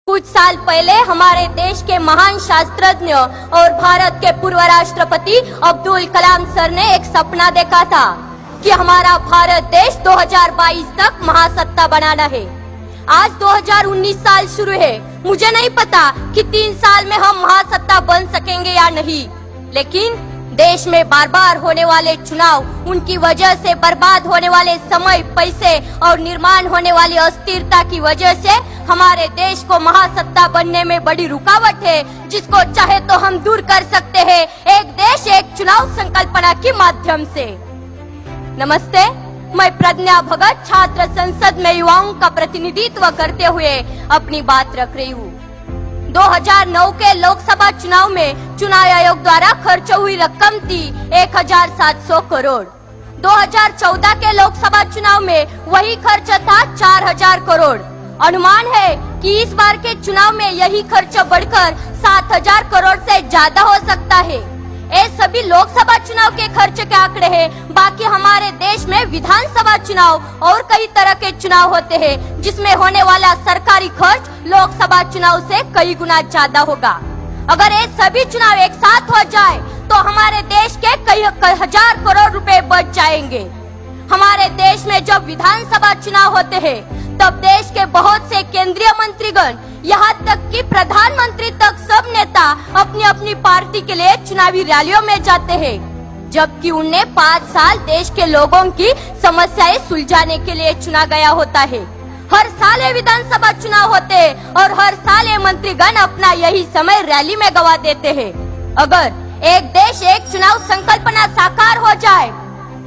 कुछ साल पहले हमारे देश के महान शास्त्रज्ञ और भारत के पूर्व राष्ट्रपति अब्दुल कलाम सर ने एक सपना देखा था कि हमारा भारत देश 2022 तक महासत्ता बनाना है। आज 2019 साल शुरू है। मुझे नहीं पता कि 3 साल में हम महासत्ता बन सकेंगे या नहीं, लेकिन देश में बार बार होने वाले चुनाव, उनकी वजह से बर्बाद होने वाले समय, पैसे और निर्माण होने वाली अस्थिरता की वजह से हमारे देश को महासत्ता बनने में बड़ी रुकावट है, जिसको चाहे तो हम दूर कर सकते हैं एक देश एक चुनाव संकल्पना के माध्यम से। नमस्ते, मैं प्रज्ञा भगत छात्र संसद में युवाओं का प्रतिनिधित्व करते हुए अपनी बात रख रही हूँ। 2009 के लोकसभा चुनाव में चुनाव आयोग द्वारा खर्च हुई रकम थी 1700 करोड़। 2014 के लोकसभा चुनाव में वही खर्च था 4000 करोड़। अनुमान है कि इस बार के चुनाव में यही खर्च बढ़कर 7000 करोड़ से ज्यादा हो सकता है। ये सभी लोकसभा चुनाव के खर्च के आंकड़े हैं। बाकी हमारे देश में विधानसभा चुनाव और कई तरह के चुनाव होते हैं, जिसमें होने वाला सरकारी खर्च लोकसभा चुनाव से कई गुना ज्यादा होगा। अगर ये सभी चुनाव एक साथ हो जाए तो हमारे देश के कई हजार करोड़ रुपए बच जाएंगे। हमारे देश में जब विधानसभा चुनाव होते हैं तब देश के बहुत से केंद्रीय मंत्रीगण, यहाँ तक कि प्रधानमंत्री तक, सब नेता अपनी अपनी पार्टी के लिए चुनावी रैलियों में जाते हैं, जबकि उन्हें 5 साल देश के लोगों की समस्याएं सुलझाने के लिए चुना गया होता है। हर साल ये विधानसभा चुनाव होते हैं और हर साल ये मंत्रीगण अपना यही समय रैली में गवा देते हैं। अगर एक देश एक चुनाव संकल्पना साकार हो जाए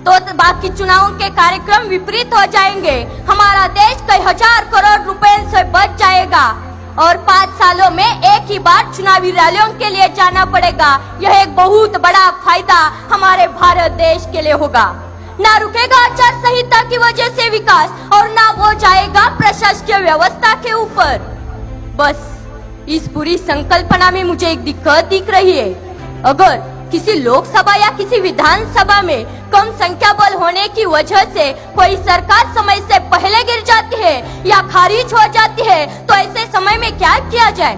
तो बाकी चुनावों के कार्यक्रम विपरीत हो जाएंगे। हमारा देश कई हजार करोड़ रुपए से बच जाएगा और 5 सालों में एक ही बार चुनावी रैलियों के लिए जाना पड़ेगा। यह एक बहुत बड़ा फायदा हमारे भारत देश के लिए होगा। ना रुकेगा आचार संहिता की वजह से विकास और ना वो जाएगा प्रशासकीय व्यवस्था के ऊपर। बस इस पूरी संकल्पना में मुझे एक दिक्कत दिख रही है। अगर किसी लोकसभा या किसी विधानसभा में कम संख्या बल होने की वजह से कोई सरकार समय से पहले गिर जाती है या खारिज हो जाती है तो ऐसे समय में क्या किया जाए?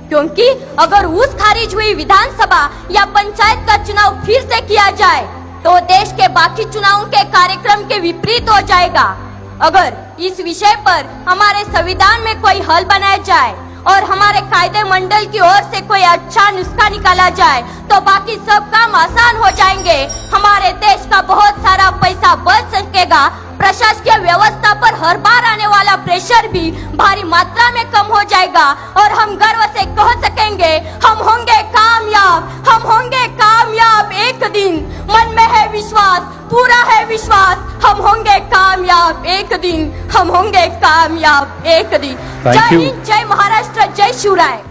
क्योंकि अगर उस खारिज हुई विधानसभा या पंचायत का चुनाव फिर से किया जाए तो देश के बाकी चुनावों के कार्यक्रम के विपरीत हो जाएगा। अगर इस विषय पर हमारे संविधान में कोई हल बनाया जाए और हमारे कायदे मंडल की ओर से कोई अच्छा नुस्खा निकाला जाए तो बाकी सब काम आसान हो जाएंगे। हमारे देश का बहुत सारा पैसा बच सकेगा। प्रशासकीय व्यवस्था पर हर बार आने वाला प्रेशर भी भारी मात्रा में कम हो जाएगा और हम गर्व से कह सकेंगे, हम होंगे कामयाब, हम होंगे कामयाब एक दिन। मन में है विश्वास, पूरा है विश्वास, हम होंगे कामयाब एक दिन, हम होंगे कामयाब एक दिन। जय हिंद, जय महाराष्ट्र, जय शिवराय।